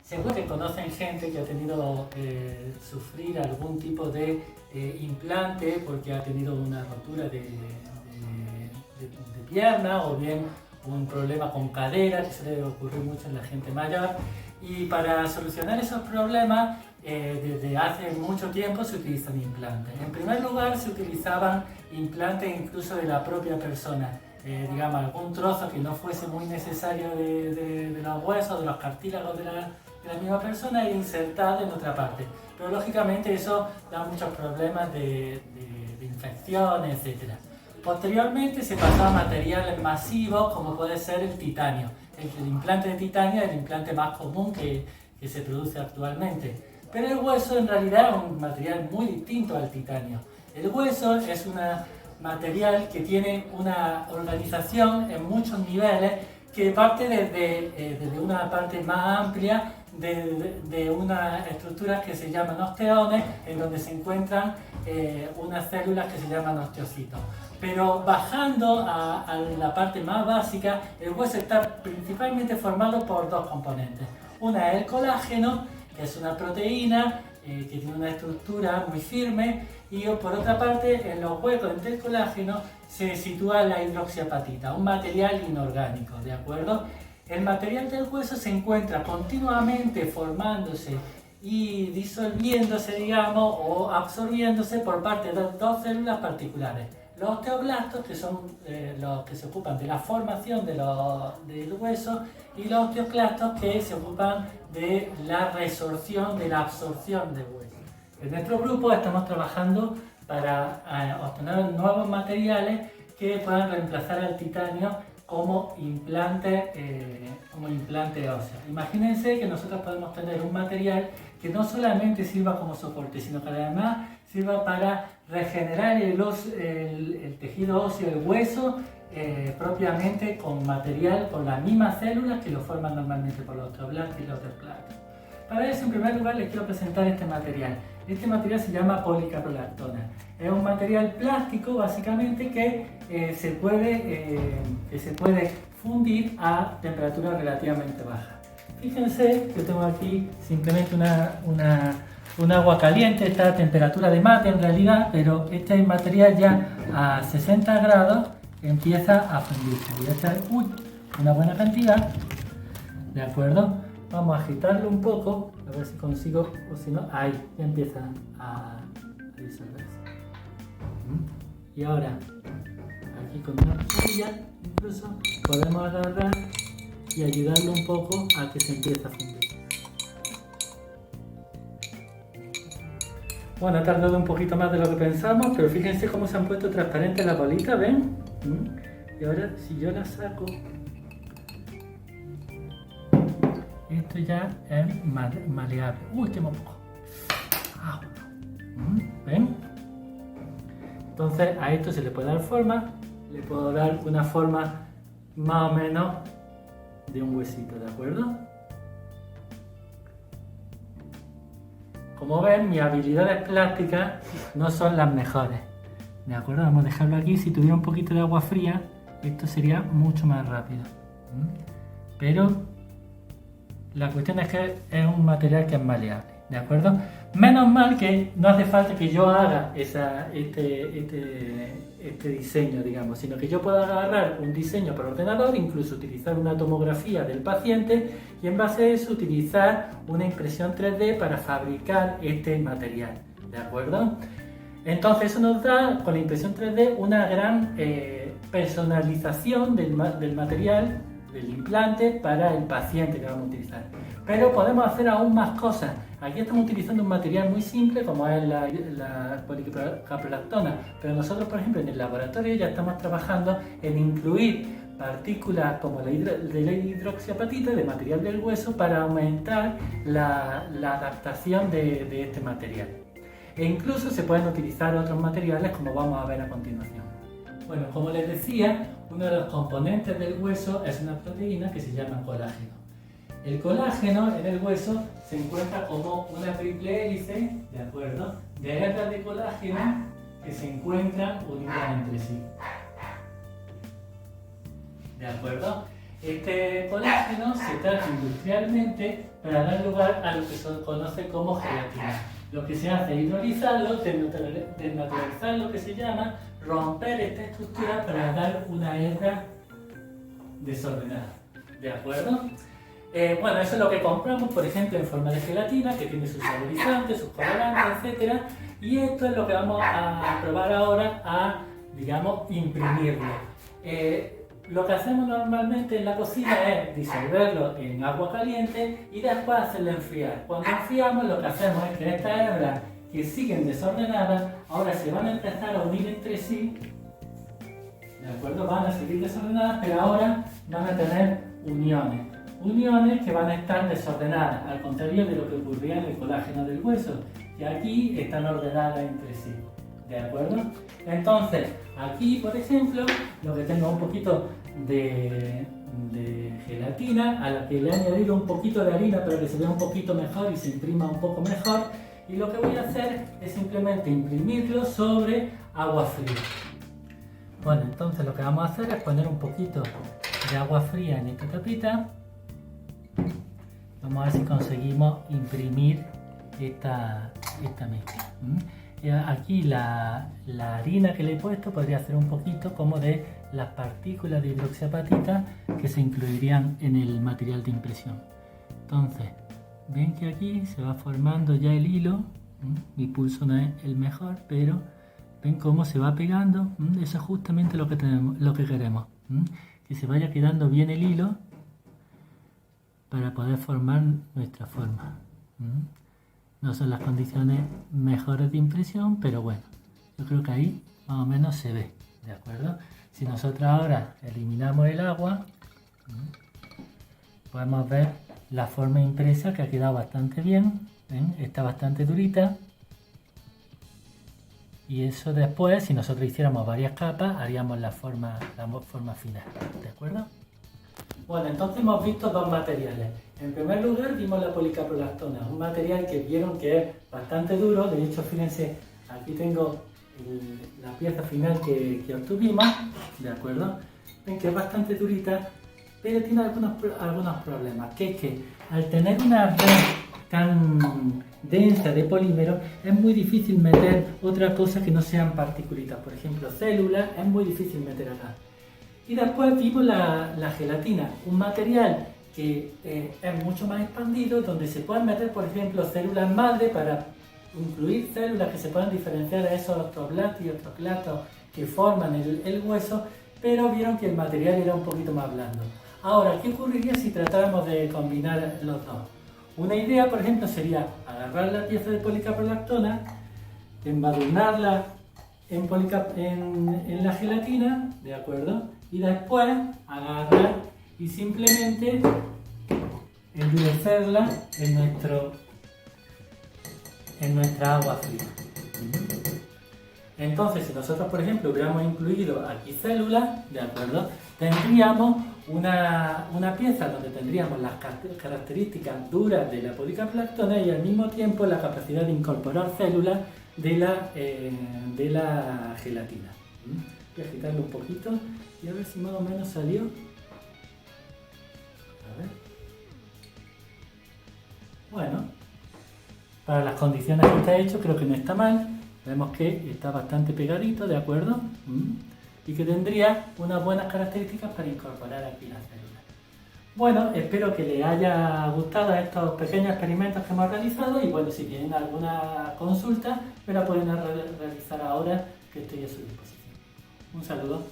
Seguro que conocen gente que ha tenido sufrir algún tipo de implante porque ha tenido una rotura de pierna o bien un problema con cadera, que suele ocurrir mucho en la gente mayor. Y para solucionar esos problemas, desde hace mucho tiempo se utilizan implantes. En primer lugar, se utilizaban implantes incluso de la propia persona. Digamos, algún trozo que no fuese muy necesario de los huesos, de los cartílagos de la misma persona, e insertado en otra parte. Pero lógicamente eso da muchos problemas de infecciones, etc. Posteriormente se pasó a materiales masivos como puede ser el titanio. El implante de titanio es el implante más común que se produce actualmente. Pero el hueso en realidad es un material muy distinto al titanio. El hueso es un material que tiene una organización en muchos niveles que parte desde una parte más amplia de unas estructuras que se llaman osteones, en donde se encuentran unas células que se llaman osteocitos. Pero bajando a la parte más básica, el hueso está principalmente formado por dos componentes. Una es el colágeno, que es una proteína que tiene una estructura muy firme, y por otra parte, en los huecos entre el colágeno se sitúa la hidroxiapatita, un material inorgánico, ¿de acuerdo? El material del hueso se encuentra continuamente formándose y disolviéndose, digamos, o absorbiéndose por parte de dos células particulares. Los osteoblastos, que son los que se ocupan de la formación del hueso, y los osteoclastos, que se ocupan de la resorción, de la absorción del hueso. En nuestro grupo estamos trabajando para obtener nuevos materiales que puedan reemplazar al titanio como implante óseo. Imagínense que nosotros podemos tener un material que no solamente sirva como soporte, sino que además sirva para regenerar el tejido óseo, el hueso, propiamente con material, con las mismas células que lo forman normalmente por los osteoblastos y los osteoclastos. Para eso, en primer lugar, les quiero presentar este material. Este material se llama policaprolactona. Es un material plástico, básicamente, que se puede fundir a temperaturas relativamente bajas. Fíjense que tengo aquí simplemente un agua caliente, esta a temperatura de mate en realidad, pero este material ya a 60 grados empieza a fundirse. Voy a echar una buena cantidad, ¿de acuerdo? Vamos a agitarlo un poco, a ver si consigo, o si no, ahí ya empieza a disolverse. Y ahora, aquí con una cuchilla, incluso, podemos agarrar y ayudarlo un poco a que se empiece a fundir. Bueno, ha tardado un poquito más de lo que pensamos, pero fíjense cómo se han puesto transparentes las bolitas, ¿ven? Y ahora, si yo las saco, esto ya es maleable. Quemó un poco. ¿Ven? Entonces a esto se le puede dar forma. Le puedo dar una forma más o menos de un huesito, ¿de acuerdo? Como ven, mis habilidades plásticas no son las mejores. ¿De acuerdo? Vamos a dejarlo aquí. Si tuviera un poquito de agua fría, esto sería mucho más rápido. Pero la cuestión es que es un material que es maleable, ¿de acuerdo? Menos mal que no hace falta que yo haga este diseño, digamos, sino que yo puedo agarrar un diseño por ordenador, incluso utilizar una tomografía del paciente y en base a eso utilizar una impresión 3D para fabricar este material, ¿de acuerdo? Entonces eso nos da, con la impresión 3D, una gran personalización del material, del implante, para el paciente que vamos a utilizar. Pero podemos hacer aún más cosas. Aquí estamos utilizando un material muy simple como es la policaprolactona, pero nosotros, por ejemplo, en el laboratorio ya estamos trabajando en incluir partículas como de la hidroxiapatita, de material del hueso, para aumentar la adaptación de este material. E incluso se pueden utilizar otros materiales como vamos a ver a continuación. Bueno, como les decía, uno de los componentes del hueso es una proteína que se llama colágeno. El colágeno en el hueso se encuentra como una triple hélice, ¿de acuerdo?, de hebras de colágeno que se encuentran unidas entre sí. ¿De acuerdo? Este colágeno se trata industrialmente para dar lugar a lo que se conoce como gelatina. Lo que se hace es hidrolizarlo, desnaturalizar lo que se llama, romper esta estructura para dar una hebra desordenada. ¿De acuerdo? Bueno, eso es lo que compramos, por ejemplo, en forma de gelatina, que tiene sus saborizantes, sus colorantes, etc. Y esto es lo que vamos a probar ahora a, digamos, imprimirlo. Lo que hacemos normalmente en la cocina es disolverlo en agua caliente y después hacerlo enfriar. Cuando enfriamos, lo que hacemos es que estas hebras que siguen desordenadas, ahora se van a empezar a unir entre sí. ¿De acuerdo? Van a seguir desordenadas, pero ahora van a tener uniones. Uniones que van a estar desordenadas, al contrario de lo que ocurría en el colágeno del hueso, que aquí están ordenadas entre sí. ¿De acuerdo? Entonces, aquí, por ejemplo, lo que tengo un poquito de gelatina, a la que le he añadido un poquito de harina para que se vea un poquito mejor y se imprima un poco mejor. Y lo que voy a hacer es simplemente imprimirlo sobre agua fría. Bueno, entonces lo que vamos a hacer es poner un poquito de agua fría en esta tapita. Vamos a ver si conseguimos imprimir esta mezcla. Aquí la harina que le he puesto podría ser un poquito como de las partículas de hidroxiapatita que se incluirían en el material de impresión. Entonces, ven que aquí se va formando ya el hilo. Mi pulso no es el mejor, pero ven cómo se va pegando. Eso es justamente lo que queremos. Que se vaya quedando bien el hilo para poder formar nuestra forma. No son las condiciones mejores de impresión, pero bueno, yo creo que ahí más o menos se ve, ¿de acuerdo? Si nosotros ahora eliminamos el agua, podemos ver la forma impresa que ha quedado bastante bien, ¿ven? Está bastante durita. Y eso después, si nosotros hiciéramos varias capas, haríamos la forma final, ¿de acuerdo? Bueno, entonces hemos visto dos materiales. En primer lugar vimos la policaprolactona, un material que vieron que es bastante duro. De hecho, fíjense, aquí tengo la pieza final que obtuvimos, ¿de acuerdo? Ven que es bastante durita, pero tiene algunos problemas, que es que al tener una red tan densa de polímero, es muy difícil meter otra cosa que no sean partículas. Por ejemplo, células, es muy difícil meter acá. Y después vimos la gelatina, un material que es mucho más expandido, donde se pueden meter, por ejemplo, células madre para incluir células que se puedan diferenciar de esos osteoblastos y osteoclastos que forman el hueso, pero vieron que el material era un poquito más blando. Ahora, ¿qué ocurriría si tratáramos de combinar los dos? Una idea, por ejemplo, sería agarrar la pieza de policaprolactona, embadurnarla en la gelatina, ¿de acuerdo? Y después agarrar y simplemente endurecerla en nuestra agua fría. Entonces, si nosotros, por ejemplo, hubiéramos incluido aquí células, ¿de acuerdo? Tendríamos una pieza donde tendríamos las características duras de la policaprolactona y al mismo tiempo la capacidad de incorporar células de la gelatina. Voy a agitarlo un poquito y a ver si más o menos salió. A ver. Bueno, para las condiciones que está hecho creo que no está mal. Vemos que está bastante pegadito, ¿de acuerdo? Y que tendría unas buenas características para incorporar aquí las células. Bueno, espero que les haya gustado estos pequeños experimentos que hemos realizado y bueno, si tienen alguna consulta me la pueden realizar ahora, que estoy a su disposición. Un saludo.